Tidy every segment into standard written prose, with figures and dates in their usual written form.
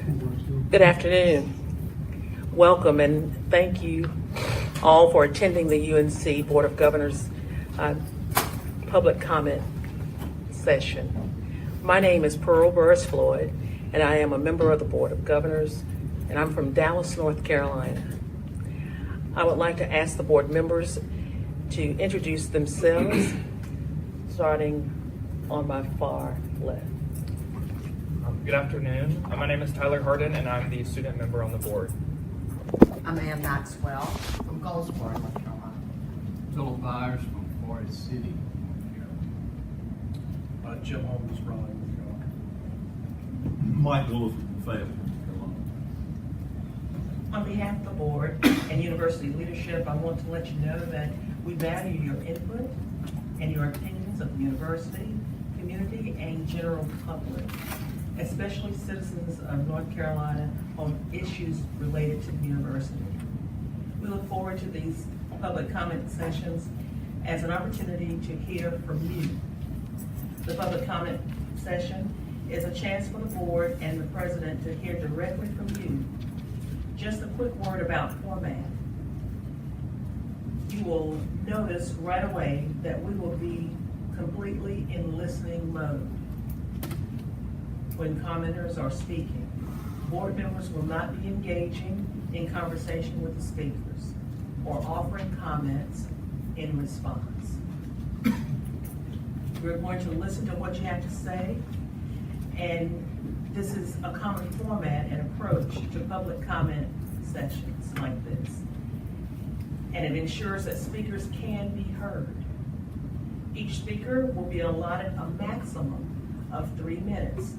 Good afternoon. Welcome and thank you all for attending the UNC Board of Governors public comment session. My name is Pearl Burris Floyd and I am a member of the Board of Governors and I'm from Dallas, North Carolina. I would like to ask the board members to introduce themselves, starting on my far left. Good afternoon. My name is Tyler Harden, and I'm the student member on the board. I'm Ann Maxwell from Goldsboro, North Carolina. Philip Byers from Florida City, North Carolina. Jim Holmes, Raleigh, North Carolina. Mike Wolf from Fayetteville, North Carolina. On behalf of the board and university leadership, I want to let you know that we value your input and your opinions of the university, community, and general public, especially citizens of North Carolina on issues related to the university. We look forward to these public comment sessions as an opportunity to hear from you. The public comment session is a chance for the board and the president to hear directly from you. Just a quick word about format. You will notice right away that we will be completely in listening mode when commenters are speaking. Board members will not be engaging in conversation with the speakers or offering comments in response. We're going to listen to what you have to say, and this is a common format and approach to public comment sessions like this. And it ensures that speakers can be heard. Each speaker will be allotted a maximum of 3 minutes,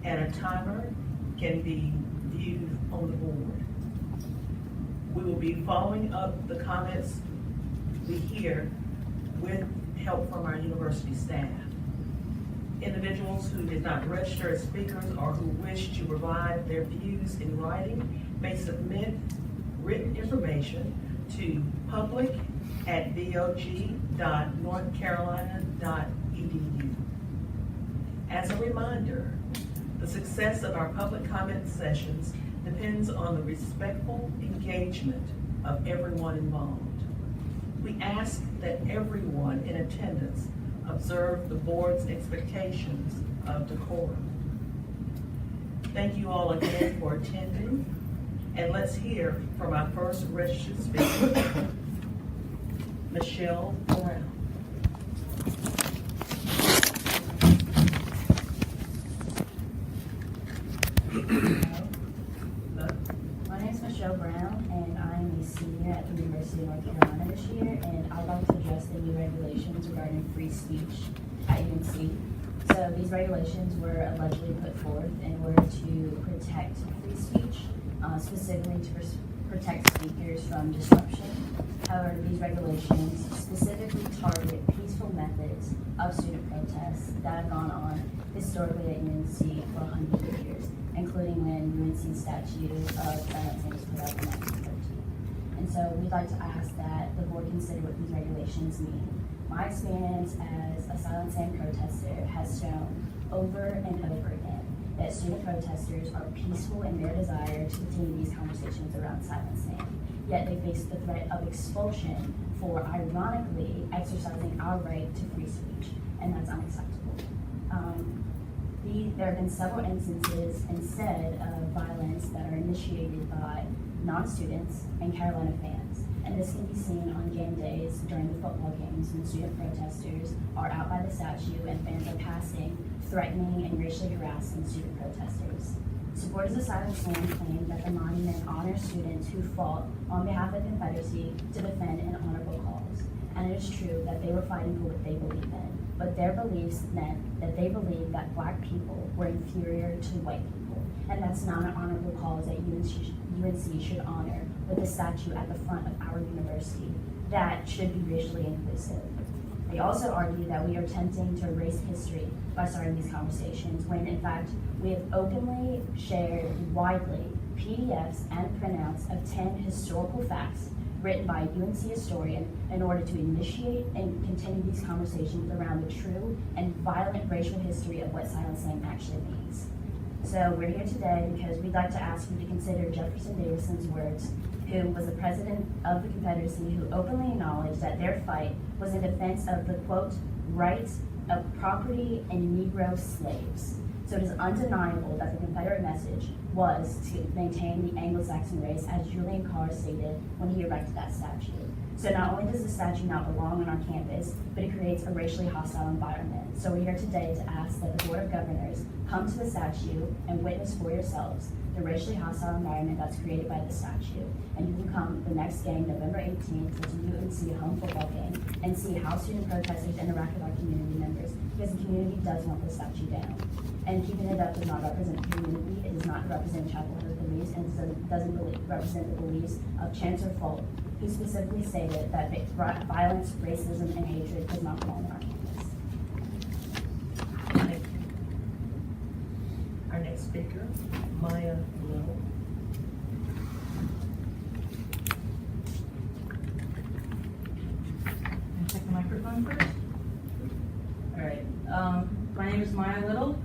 and a timer can be viewed on the board. We will be following up the comments we hear with help from our university staff. Individuals who did not register as speakers or who wish to provide their views in writing may submit written information to public@bog.northcarolina.edu. As a reminder, the success of our public comment sessions depends on the respectful engagement of everyone involved. We ask that everyone in attendance observe the board's expectations of decorum. Thank you all again for attending, and let's hear from our first registered speaker, Michelle Brown. My name is Michelle Brown, and I'm a senior at the University of North Carolina this year, and I'd like to address the new regulations regarding free speech at UNC. So these regulations were allegedly put forth in order to protect free speech, specifically to protect speakers from disruption. However, these regulations specifically target peaceful methods of student protests that have gone on historically at UNC for hundreds of years, including when UNC's statute of silencing was put up in 1913. And so we'd like to ask that the board consider what these regulations mean. My experience as a Silent Sam protester has shown over and over again that student protesters are peaceful in their desire to continue these conversations around Silent Sam, yet they face the threat of expulsion for ironically exercising our right to free speech, and that's unacceptable. There have been several instances instead of violence that are initiated by non-students and Carolina fans. And this can be seen on game days during the football games when student protesters are out by the statue and fans are passing, threatening and racially harassing student protesters. Supporters of Silent Sam claim that the monument honors students who fought on behalf of the Confederacy to defend an honorable cause. And it is true that they were fighting for what they believed in, but their beliefs meant that they believed that black people were inferior to white people. And that's not an honorable cause that UNC should honor with a statue at the front of our university that should be racially inclusive. They also argue that we are attempting to erase history by starting these conversations when in fact we have openly shared widely PDFs and printouts of 10 historical facts written by a UNC historian in order to initiate and continue these conversations around the true and violent racial history of what Silent Sam actually means. So we're here today because we'd like to ask you to consider Jefferson Davison's words, who was the president of the Confederacy, who openly acknowledged that their fight was in defense of the, quote, rights of property and Negro slaves. So it is undeniable that the Confederate message was to maintain the Anglo-Saxon race, as Julian Carr stated when he erected that statue. So not only does the statue not belong on our campus, but it creates a racially hostile environment. So we're here today to ask that the Board of Governors come to the statue and witness for yourselves the racially hostile environment that's created by the statue. And you can come the next game, November 18th, to UNC home football game, and see how student protesters interact with our community members, because the community does want the statue down. And keeping it up does not represent the community, it does not represent Chapel Hill's beliefs, and doesn't represent the beliefs of Chancellor Folk, who specifically stated that violence, racism, and hatred does not belong on our campus. Thank you. Our next speaker, Maya Little. Check the microphone first. All right. My name is Maya Little.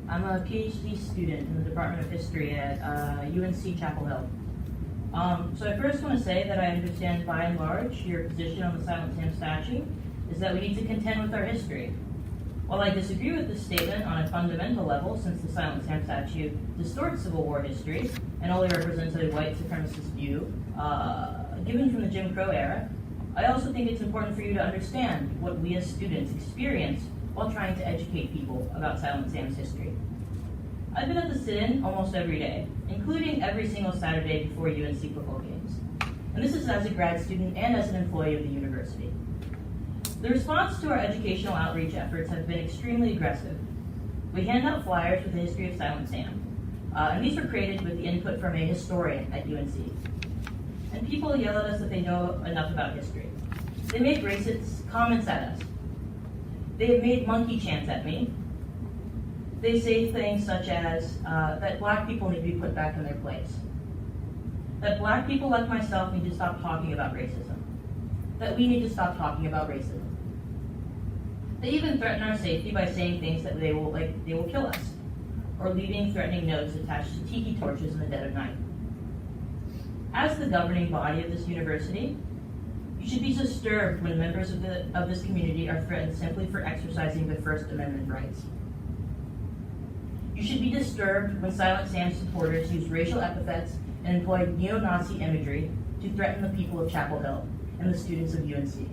I'm a PhD student in the Department of History at UNC Chapel Hill. So I first want to say that I understand by and large your position on the Silent Sam statue is that we need to contend with our history. While I disagree with this statement on a fundamental level, since the Silent Sam statue distorts Civil War history and only represents a white supremacist view given from the Jim Crow era, I also think it's important for you to understand what we as students experience while trying to educate people about Silent Sam's history. I've been at the sit-in almost every day, including every single Saturday before UNC football games. And this is as a grad student and as an employee of the university. The response to our educational outreach efforts have been extremely aggressive. We hand out flyers with the history of Silent Sam, and these were created with the input from a historian at UNC. And people yell at us that they know enough about history. They make racist comments at us. They have made monkey chants at me. They say things such as that black people need to be put back in their place. That black people like myself need to stop talking about racism. That we need to stop talking about racism. They even threaten our safety by saying things that they will kill us, or leaving threatening notes attached to tiki torches in the dead of night. As the governing body of this university, you should be disturbed when members of this community are threatened simply for exercising their First Amendment rights. You should be disturbed when Silent Sam supporters use racial epithets and employ neo-Nazi imagery to threaten the people of Chapel Hill and the students of UNC.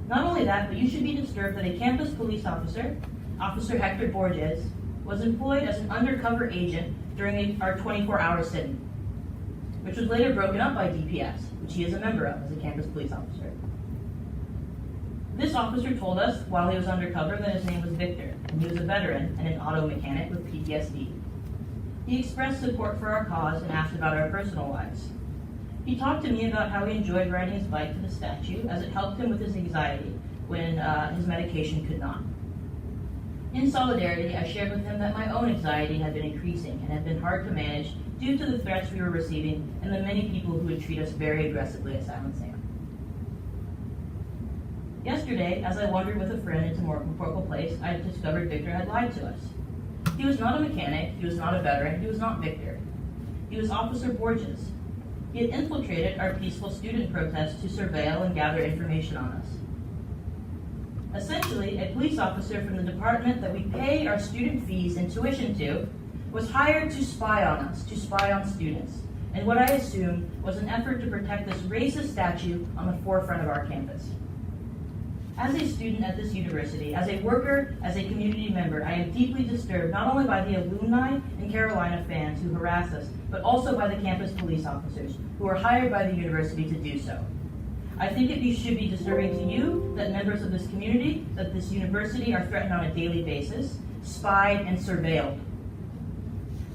Not only that, but you should be disturbed that a campus police officer, Officer Hector Borges, was employed as an undercover agent during our 24-hour sit-in, which was later broken up by DPS, which he is a member of as a campus police officer. This officer told us while he was undercover that his name was Victor, and he was a veteran and an auto mechanic with PTSD. He expressed support for our cause and asked about our personal lives. He talked to me about how he enjoyed riding his bike to the statue as it helped him with his anxiety when his medication could not. In solidarity, I shared with him that my own anxiety had been increasing and had been hard to manage due to the threats we were receiving and the many people who would treat us very aggressively at Silent Sam. Yesterday, as I wandered with a friend into Morphle Place, I discovered Victor had lied to us. He was not a mechanic, he was not a veteran, he was not Victor. He was Officer Borges. He had infiltrated our peaceful student protests to surveil and gather information on us. Essentially, a police officer from the department that we pay our student fees and tuition to was hired to spy on us, to spy on students, and what I assumed was an effort to protect this racist statue on the forefront of our campus. As a student at this university, as a worker, as a community member, I am deeply disturbed not only by the alumni and Carolina fans who harass us, but also by the campus police officers who are hired by the university to do so. I think it should be disturbing to you that members of this community, that this university are threatened on a daily basis, spied and surveilled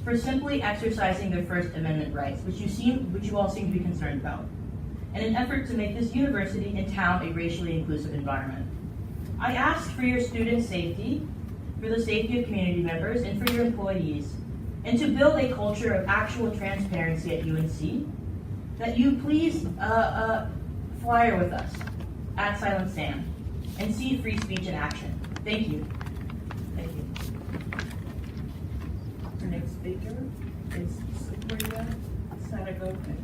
for simply exercising their First Amendment rights, which you all seem to be concerned about, in an effort to make this university and town a racially inclusive environment. I ask for your student safety, for the safety of community members, and for your employees, and to build a culture of actual transparency at UNC, that you please flyer with us at Silent Sam and see free speech in action. Thank you. Thank you. speaker is Sabrina Sanagopan.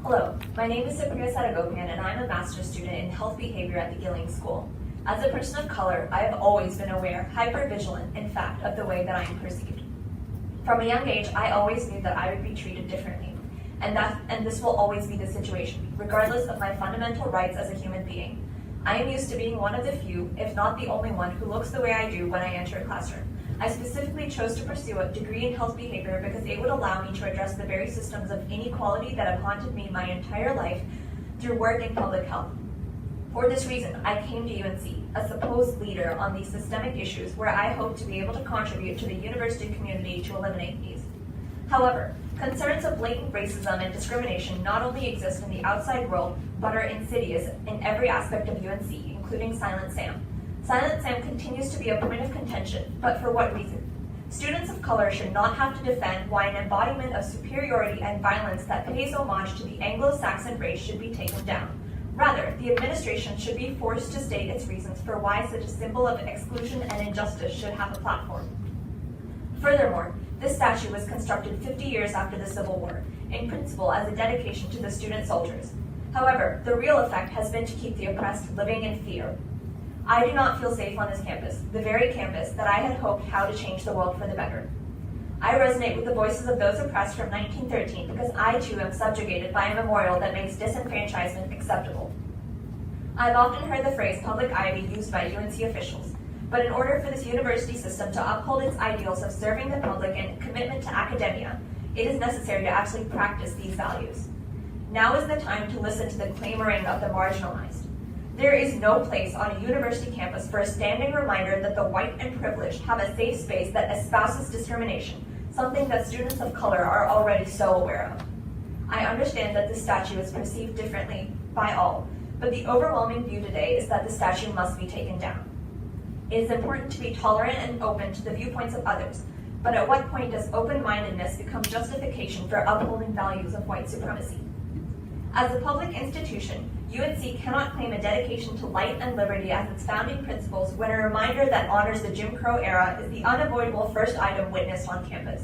Hello, my name is Sabrina Sadagopian and I'm a master's student in health behavior at the Gilling School. As a person of color, I have always been aware, hyper-vigilant, in fact, of the way that I am perceived. From a young age, I always knew that I would be treated differently, and this will always be the situation, regardless of my fundamental rights as a human being. I am used to being one of the few, if not the only one, who looks the way I do when I enter a classroom. I specifically chose to pursue a degree in health behavior because it would allow me to address the very systems of inequality that have haunted me my entire life through work in public health. For this reason, I came to UNC, a supposed leader on these systemic issues where I hope to be able to contribute to the university community to eliminate these. However, concerns of blatant racism and discrimination not only exist in the outside world, but are insidious in every aspect of UNC, including Silent Sam. Silent Sam continues to be a point of contention, but for what reason? Students of color should not have to defend why an embodiment of superiority and violence that pays homage to the Anglo-Saxon race should be taken down. Rather, the administration should be forced to state its reasons for why such a symbol of exclusion and injustice should have a platform. Furthermore, this statue was constructed 50 years after the Civil War, in principle as a dedication to the student soldiers. However, the real effect has been to keep the oppressed living in fear. I do not feel safe on this campus, the very campus that I had hoped how to change the world for the better. I resonate with the voices of those oppressed from 1913 because I too am subjugated by a memorial that makes disenfranchisement acceptable. I've often heard the phrase public ivy used by UNC officials, but in order for this university system to uphold its ideals of serving the public and commitment to academia, it is necessary to actually practice these values. Now is the time to listen to the clamoring of the marginalized. There is no place on a university campus for a standing reminder that the white and privileged have a safe space that espouses discrimination, something that students of color are already so aware of. I understand that this statue is perceived differently by all, but the overwhelming view today is that the statue must be taken down. It is important to be tolerant and open to the viewpoints of others, but at what point does open-mindedness become justification for upholding values of white supremacy? As a public institution, UNC cannot claim a dedication to light and liberty as its founding principles when a reminder that honors the Jim Crow era is the unavoidable first item witnessed on campus.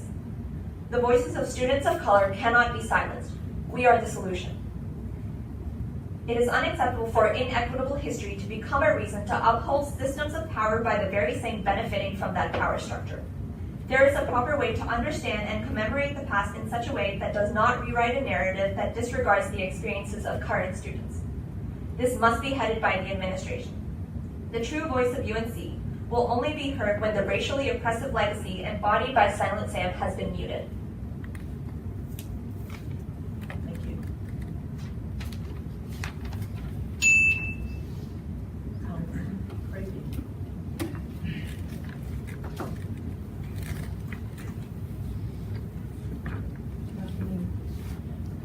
The voices of students of color cannot be silenced. We are the solution. It is unacceptable for inequitable history to become a reason to uphold systems of power by the very same benefiting from that power structure. There is a proper way to understand and commemorate the past in such a way that does not rewrite a narrative that disregards the experiences of current students. This must be headed by the administration. The true voice of UNC will only be heard when the racially oppressive legacy embodied by Silent Sam has been muted. Thank you. Crazy.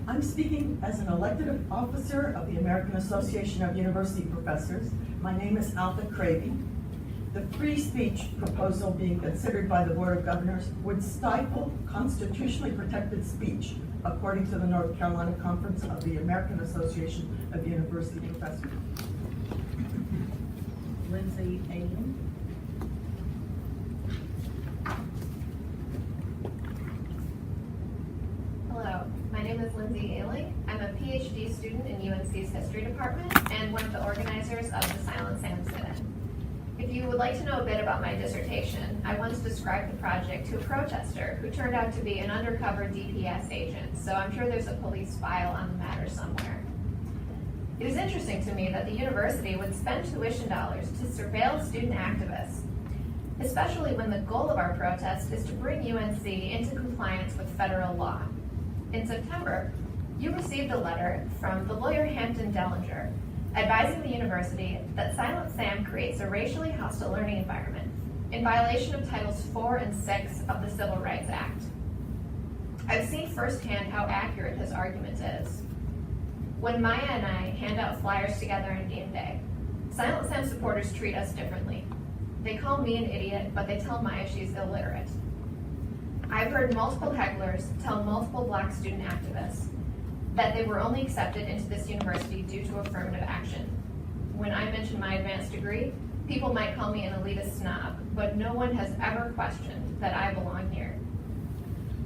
I'm speaking as an elected officer of the American Association of University Professors. My name is Alpha Cravey. The free speech proposal being considered by the Board of Governors would stifle constitutionally protected speech, according to the North Carolina Conference of the American Association of University Professors. Lindsay Aiden. Hello, my name is Lindsay Ailing. I'm a PhD student in UNC's History Department and one of the organizers of the Silent Sam sit-in. If you would like to know a bit about my dissertation, I once described the project to a protester who turned out to be an undercover DPS agent, so I'm sure there's a police file on the matter somewhere. It is interesting to me that the university would spend tuition dollars to surveil student activists, especially when the goal of our protest is to bring UNC into compliance with federal law. In September, you received a letter from the lawyer Hampton Dellinger advising the university that Silent Sam creates a racially hostile learning environment in violation of Titles 4 and 6 of the Civil Rights Act. I've seen firsthand how accurate his argument is. When Maya and I hand out flyers together on game day, Silent Sam supporters treat us differently. They call me an idiot, but they tell Maya she's illiterate. I've heard multiple hecklers tell multiple Black student activists that they were only accepted into this university due to affirmative action. When I mention my advanced degree, People might call me an elitist snob, but no one has ever questioned that I belong here.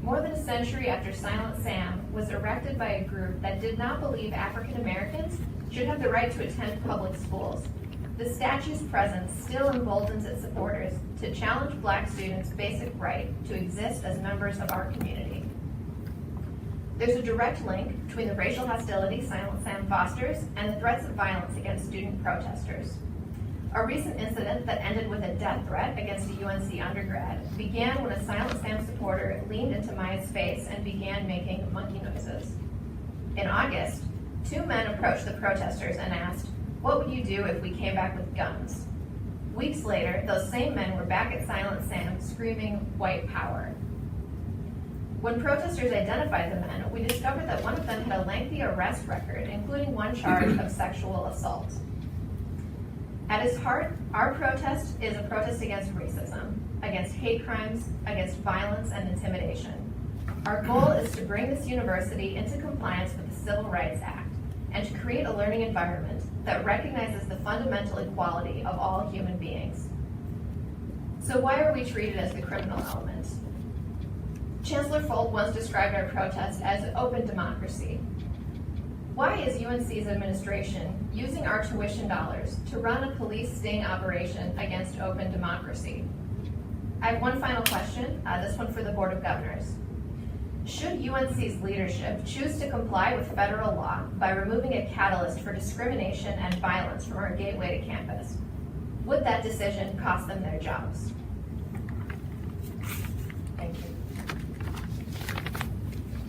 More than a century after Silent Sam was erected by a group that did not believe African Americans should have the right to attend public schools, the statue's presence still emboldens its supporters to challenge Black students' basic right to exist as members of our community. There's a direct link between the racial hostility Silent Sam fosters and the threats of violence against student protesters. A recent incident that ended with a death threat against a UNC undergrad began when a Silent Sam supporter leaned into Maya's face and began making monkey noises. In August, 2 men approached the protesters and asked, "What would you do if we came back with guns?" Weeks later, those same men were back at Silent Sam screaming white power. When protesters identified the men, we discovered that one of them had a lengthy arrest record, including one charge of sexual assault. At its heart, our protest is a protest against racism, against hate crimes, against violence and intimidation. Our goal is to bring this university into compliance with the Civil Rights Act and to create a learning environment that recognizes the fundamental equality of all human beings. So why are we treated as the criminal element? Chancellor Folt once described our protest as open democracy. Why is UNC's administration using our tuition dollars to run a police sting operation against open democracy? I have one final question, this one for the Board of Governors. Should UNC's leadership choose to comply with federal law by removing a catalyst for discrimination and violence from our gateway to campus, would that decision cost them their jobs? Thank you.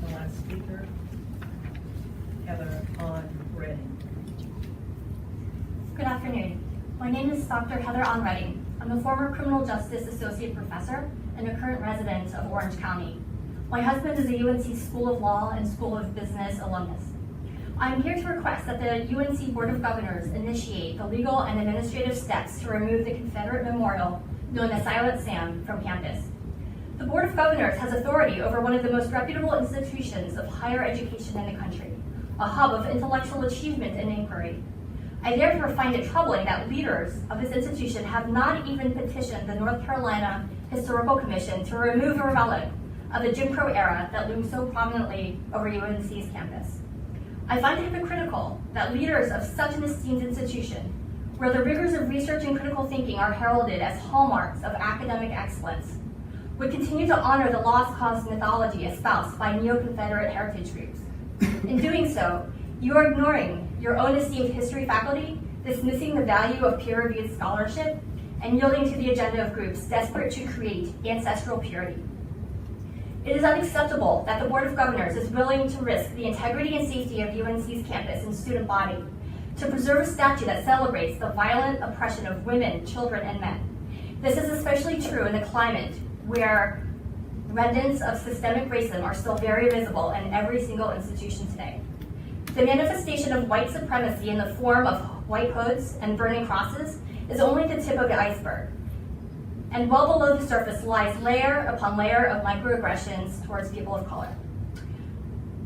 The last speaker, Heather on Redding. Good afternoon. My name is Dr. Heather on Redding. I'm a former criminal justice associate professor and a current resident of Orange County. My husband is a UNC School of Law and School of Business alumnus. I'm here to request that the UNC Board of Governors initiate the legal and administrative steps to remove the Confederate memorial known as Silent Sam from campus. The Board of Governors has authority over one of the most reputable institutions of higher education in the country, a hub of intellectual achievement and inquiry. I therefore find it troubling that leaders of this institution have not even petitioned the North Carolina Historical Commission to remove a relic of the Jim Crow era that looms so prominently over UNC's campus. I find it hypocritical that leaders of such an esteemed institution, where the rigors of research and critical thinking are heralded as hallmarks of academic excellence, would continue to honor the lost cause mythology espoused by neo-Confederate heritage groups. In doing so, you are ignoring your own esteemed history faculty, dismissing the value of peer-reviewed scholarship, and yielding to the agenda of groups desperate to create ancestral purity. It is unacceptable that the Board of Governors is willing to risk the integrity and safety of UNC's campus and student body to preserve a statue that celebrates the violent oppression of women, children, and men. This is especially true in the climate where remnants of systemic racism are still very visible in every single institution today. The manifestation of white supremacy in the form of white hoods and burning crosses is only the tip of the iceberg. And well below the surface lies layer upon layer of microaggressions towards people of color.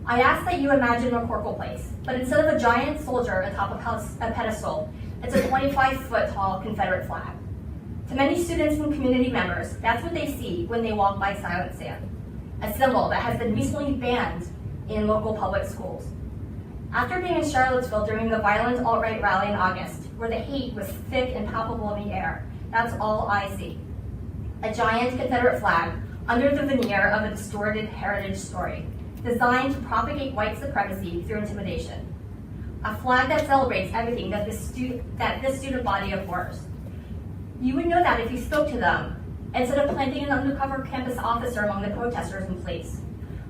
I ask that you imagine McCorkle Place, but instead of a giant soldier atop a pedestal, it's a 25-foot tall Confederate flag. To many students and community members, that's what they see when they walk by Silent Sam, a symbol that has been recently banned in local public schools. After being in Charlottesville during the violent alt-right rally in August, where the hate was thick and palpable in the air, that's all I see. A giant Confederate flag under the veneer of a distorted heritage story, designed to propagate white supremacy through intimidation. A flag that celebrates everything that this student body abhors. You would know that if you spoke to them, instead of planting an undercover campus officer among the protesters in place.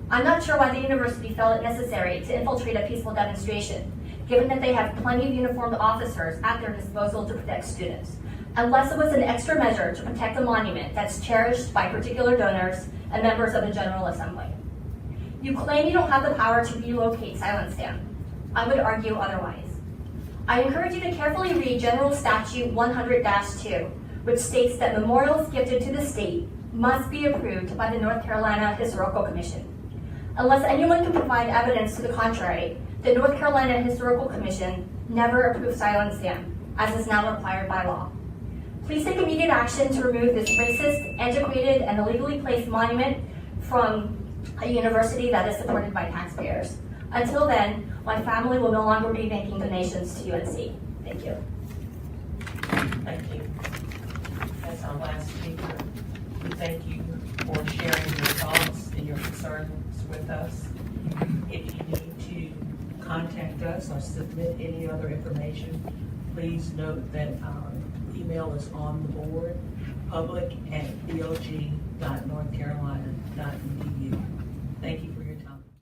I'm not sure why the university felt it necessary to infiltrate a peaceful demonstration, given that they have plenty of uniformed officers at their disposal to protect students, unless it was an extra measure to protect a monument that's cherished by particular donors and members of the General Assembly. You claim you don't have the power to relocate Silent Sam. I would argue otherwise. I encourage you to carefully read General Statute 100-2, which states that memorials gifted to the state must be approved by the North Carolina Historical Commission. Unless anyone can provide evidence to the contrary, the North Carolina Historical Commission never approved Silent Sam, as is now required by law. Please take immediate action to remove this racist, antiquated, and illegally placed monument from a university that is supported by taxpayers. Until then, my family will no longer be making donations to UNC. Thank you. Thank you. As our last speaker, we thank you for sharing your thoughts and your concerns with us. If you need to contact us or submit any other information, please note that our email is on the board, public@bog.northcarolina.edu.